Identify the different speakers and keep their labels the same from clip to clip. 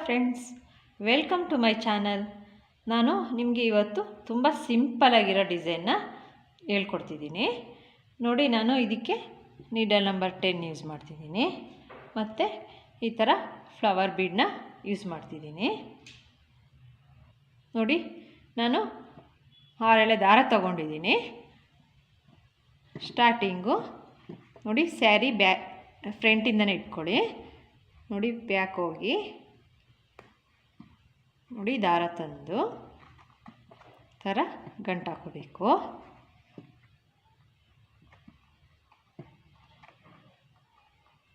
Speaker 1: Friends, welcome to my channel. ನಾನು ನಿಮಗೆ ಇವತ್ತು ತುಂಬ ಸಿಂಪಲಾಗಿರೋ ಡಿಸೈನ್ನ ಹೇಳ್ಕೊಡ್ತಿದ್ದೀನಿ. ನೋಡಿ, ನಾನು ಇದಕ್ಕೆ ನೀಡಲ್ ನಂಬರ್ 10 ಯೂಸ್ ಮಾಡ್ತಿದ್ದೀನಿ. ಮತ್ತು ಈ ಥರ ಫ್ಲವರ್ ಬೀಡನ್ನ ಯೂಸ್ ಮಾಡ್ತಿದ್ದೀನಿ. ನೋಡಿ, ನಾನು 6 ಎಳೆ ದಾರ ತಗೊಂಡಿದ್ದೀನಿ. ಸ್ಟಾರ್ಟಿಂಗು ನೋಡಿ, ಸ್ಯಾರಿ ಫ್ರಂಟಿಂದನೇ ಇಟ್ಕೊಳ್ಳಿ. ನೋಡಿ, ಬ್ಯಾಕ್ ಹೋಗಿ ನೋಡಿ, ದಾರ ತಂದು ಥರ ಗಂಟು ಹಾಕೋಬೇಕು.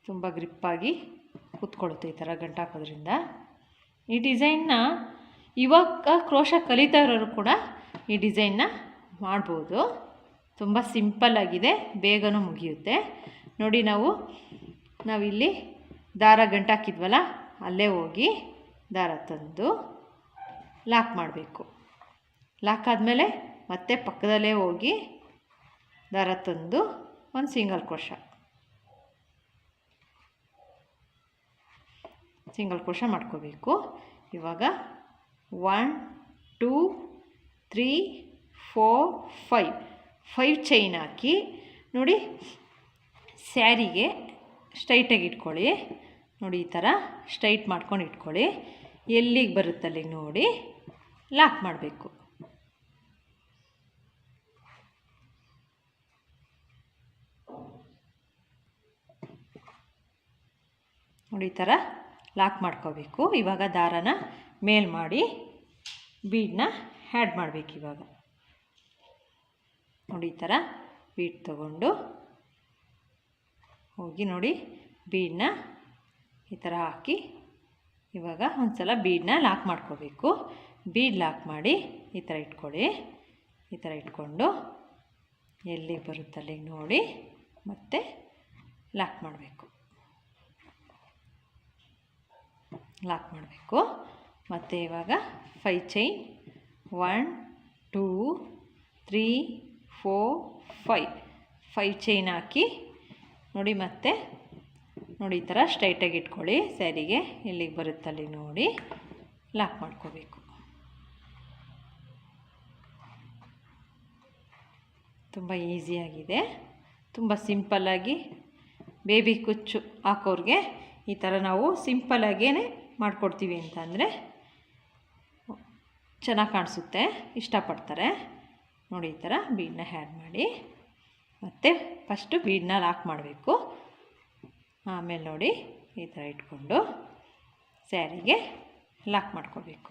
Speaker 1: ತುಂಬ ಗ್ರಿಪ್ಪಾಗಿ ಕೂತ್ಕೊಳ್ಳುತ್ತೆ ಈ ಥರ ಗಂಟು ಹಾಕೋದ್ರಿಂದ. ಈ ಡಿಸೈನ್ನ ಇವಾಗ ಕ್ರೋಶ ಕಲಿತಾ ಇರೋರು ಕೂಡ ಈ ಡಿಸೈನ್ನ ಮಾಡ್ಬೋದು. ತುಂಬ ಸಿಂಪಲ್ಲಾಗಿದೆ, ಬೇಗನೂ ಮುಗಿಯುತ್ತೆ. ನೋಡಿ, ನಾವಿಲ್ಲಿ ದಾರ ಗಂಟು ಹಾಕಿದ್ವಲ್ಲ, ಅಲ್ಲೇ ಹೋಗಿ ದಾರ ತಂದು ಲಾಕ್ ಮಾಡಬೇಕು. ಲಾಕ್ ಆದಮೇಲೆ ಮತ್ತೆ ಪಕ್ಕದಲ್ಲೇ ಹೋಗಿ ದಾರ ತಂದು ಒಂದು ಸಿಂಗಲ್ ಕ್ರೋಶ ಮಾಡ್ಕೋಬೇಕು. ಇವಾಗ 1 2 3 4 5 ಚೈನ್ ಹಾಕಿ ನೋಡಿ, ಸ್ಯಾರಿಗೆ ಸ್ಟ್ರೈಟಾಗಿ ಇಟ್ಕೊಳ್ಳಿ. ನೋಡಿ, ಈ ಥರ ಸ್ಟ್ರೈಟ್ ಮಾಡ್ಕೊಂಡು ಇಟ್ಕೊಳ್ಳಿ. ಎಲ್ಲಿಗೆ ಬರುತ್ತಲ್ಲಿಗೆ ನೋಡಿ ಲಾಕ್ ಮಾಡಬೇಕು. ನೋಡಿ, ಈ ಥರ ಲಾಕ್ ಮಾಡ್ಕೋಬೇಕು. ಇವಾಗ ದಾರನ ಮೇಲ್ ಮಾಡಿ ಬೀಡನ್ನ ಆ್ಯಡ್ ಮಾಡಬೇಕು. ಇವಾಗ ನೋಡಿ, ಈ ಥರ ಬೀಡ್ ತಗೊಂಡು ಹೋಗಿ ನೋಡಿ, ಬೀಡನ್ನ ಈ ಥರ ಹಾಕಿ ಇವಾಗ ಒಂದು ಸಲ ಬೀಡನ್ನ ಲಾಕ್ ಮಾಡ್ಕೋಬೇಕು. ಬೀಡ್ ಲಾಕ್ ಮಾಡಿ ಈ ಥರ ಇಟ್ಕೊಳ್ಳಿ. ಈ ಥರ ಇಟ್ಕೊಂಡು ಎಲ್ಲಿಗೆ ಬರುತ್ತಲ್ಲಿಗೆ ನೋಡಿ ಮತ್ತೆ ಲಾಕ್ ಮಾಡಬೇಕು. ಮತ್ತು ಇವಾಗ 5 ಚೈನ್ 1 2 3 4 5 ಚೈನ್ ಹಾಕಿ ನೋಡಿ, ಮತ್ತೆ ನೋಡಿ ಈ ಥರ ಸ್ಟ್ರೈಟಾಗಿ ಇಟ್ಕೊಳ್ಳಿ. ಸ್ಯಾರಿಗೆ ಎಲ್ಲಿಗೆ ಬರುತ್ತಲ್ಲಿ ನೋಡಿ ಲಾಕ್ ಮಾಡ್ಕೋಬೇಕು. ತುಂಬ ಈಸಿಯಾಗಿದೆ, ತುಂಬ ಸಿಂಪಲ್ಲಾಗಿ. ಬೇಬಿ ಕುಚ್ಚು ಹಾಕೋರಿಗೆ ಈ ಥರ ನಾವು ಸಿಂಪಲ್ಲಾಗೇ ಮಾಡಿಕೊಡ್ತೀವಿ ಅಂತಂದರೆ ಚೆನ್ನಾಗಿ ಕಾಣಿಸುತ್ತೆ, ಇಷ್ಟಪಡ್ತಾರೆ. ನೋಡಿ, ಈ ಥರ ಬೀಡನ್ನ ಆ್ಯಡ್ ಮಾಡಿ ಮತ್ತು ಫಸ್ಟು ಬೀಡನ್ನ ಲಾಕ್ ಮಾಡಬೇಕು. ಆಮೇಲೆ ನೋಡಿ ಈ ಥರ ಇಟ್ಕೊಂಡು ಸ್ಯಾರಿಗೆ ಲಾಕ್ ಮಾಡ್ಕೋಬೇಕು.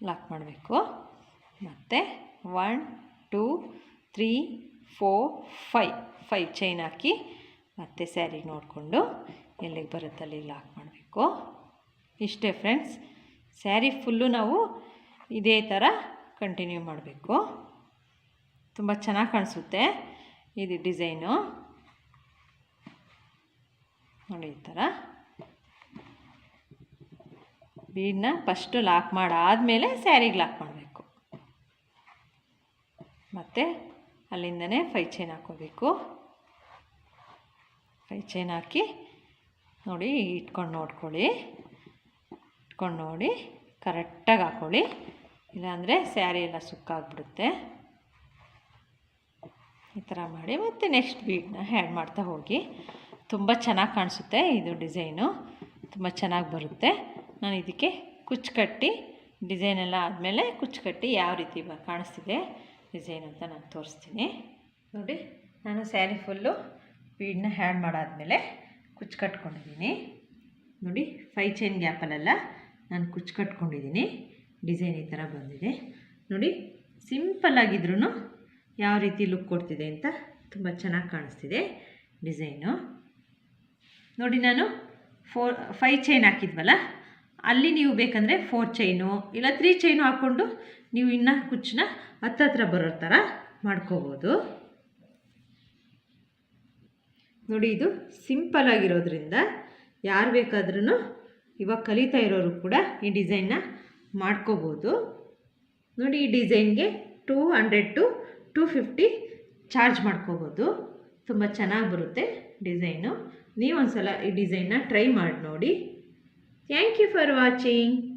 Speaker 1: ಲಾಕ್ ಮಾಡಬೇಕು. ಮತ್ತು 1 2 3 4 5 ಚೈನ್ ಹಾಕಿ ಮತ್ತೆ ಸ್ಯಾರಿಗೆ ನೋಡಿಕೊಂಡು ಎಲ್ಲಿಗೆ ಬರುತ್ತೆ ಅಲ್ಲಿಗೆ ಲಾಕ್ ಮಾಡಬೇಕು. ಇಷ್ಟೇ ಫ್ರೆಂಡ್ಸ್. ಸ್ಯಾರಿ ಫುಲ್ಲು ನಾವು ಇದೇ ಥರ ಕಂಟಿನ್ಯೂ ಮಾಡಬೇಕು. ತುಂಬ ಚೆನ್ನಾಗಿ ಕಾಣಿಸುತ್ತೆ ಇದು ಡಿಸೈನು. ನೋಡಿ, ಈ ಥರ ಬೀಡನ್ನ ಫಸ್ಟು ಲಾಕ್ ಮಾಡಾದಮೇಲೆ ಸ್ಯಾರಿಗೆ ಲಾಕ್ ಮಾಡಬೇಕು. ಮತ್ತು ಅಲ್ಲಿಂದನೇ 5 ಚೈನ್ ಹಾಕೋಬೇಕು. 5 ಚೈನ್ ಹಾಕಿ ನೋಡಿ, ಇಟ್ಕೊಂಡು ನೋಡಿ ಕರೆಕ್ಟಾಗಿ ಹಾಕ್ಕೊಳ್ಳಿ, ಇಲ್ಲಾಂದರೆ ಸ್ಯಾರಿ ಎಲ್ಲ ಸುಕ್ಕಾಗ್ಬಿಡುತ್ತೆ. ಈ ಥರ ಮಾಡಿ ಮತ್ತು ನೆಕ್ಸ್ಟ್ ಬೀಡನ್ನ ಆ್ಯಡ್ ಮಾಡ್ತಾ ಹೋಗಿ. ತುಂಬ ಚೆನ್ನಾಗಿ ಕಾಣಿಸುತ್ತೆ ಇದು ಡಿಸೈನು, ತುಂಬ ಚೆನ್ನಾಗಿ ಬರುತ್ತೆ. ನಾನು ಇದಕ್ಕೆ ಕುಚ್ಚು ಕಟ್ಟಿ ಡಿಸೈನೆಲ್ಲ ಆದಮೇಲೆ ಕುಚ್ಚು ಕಟ್ಟಿ ಯಾವ ರೀತಿ ಕಾಣಿಸ್ತಿದೆ ಡಿಸೈನ್ ಅಂತ ನಾನು ತೋರಿಸ್ತೀನಿ. ನೋಡಿ, ನಾನು ಸ್ಯಾರಿ ಫುಲ್ಲು ಬೀಡನ್ನ ಆ್ಯಡ್ ಮಾಡಾದಮೇಲೆ ಕುಚ್ಚು ಕಟ್ಕೊಂಡಿದ್ದೀನಿ. ನೋಡಿ, 5 ಚೈನ್ ಗ್ಯಾಪಲ್ಲೆಲ್ಲ ನಾನು ಕುಚ್ಚು ಕಟ್ಕೊಂಡಿದ್ದೀನಿ. ಡಿಸೈನ್ ಈ ಥರ ಬಂದಿದೆ. ನೋಡಿ, ಸಿಂಪಲ್ಲಾಗಿದ್ರೂ ಯಾವ ರೀತಿ ಲುಕ್ ಕೊಡ್ತಿದೆ ಅಂತ ತುಂಬ ಚೆನ್ನಾಗಿ ಕಾಣಿಸ್ತಿದೆ ಡಿಸೈನು. ನೋಡಿ, ನಾನು 5 ಚೈನ್ ಹಾಕಿದ್ವಲ್ಲ, ಅಲ್ಲಿ ನೀವು ಬೇಕಂದರೆ 4 ಚೈನು ಇಲ್ಲ 3 ಚೈನು ಹಾಕ್ಕೊಂಡು ನೀವು ಇನ್ನೂ ಕುಚ್ಚನ್ನ ಹತ್ತಿರ ಬರೋ ಥರ ಮಾಡ್ಕೋಬೋದು. ನೋಡಿ, ಇದು ಸಿಂಪಲ್ಲಾಗಿರೋದ್ರಿಂದ ಯಾರು ಬೇಕಾದ್ರೂ ಇವಾಗ ಕಲಿತಾ ಇರೋರು ಕೂಡ ಈ ಡಿಸೈನ್ನ ಮಾಡ್ಕೋಬೋದು. ನೋಡಿ, ಈ ಡಿಸೈನ್ಗೆ 200 to 250 ಚಾರ್ಜ್ ಮಾಡ್ಕೋಬೋದು. ತುಂಬ ಚೆನ್ನಾಗಿ ಬರುತ್ತೆ ಡಿಸೈನು. ನೀವು ಒಂದ್ಸಲ ಈ ಡಿಸೈನ್ನ ಟ್ರೈ ಮಾಡಿ ನೋಡಿ. Thank you for watching.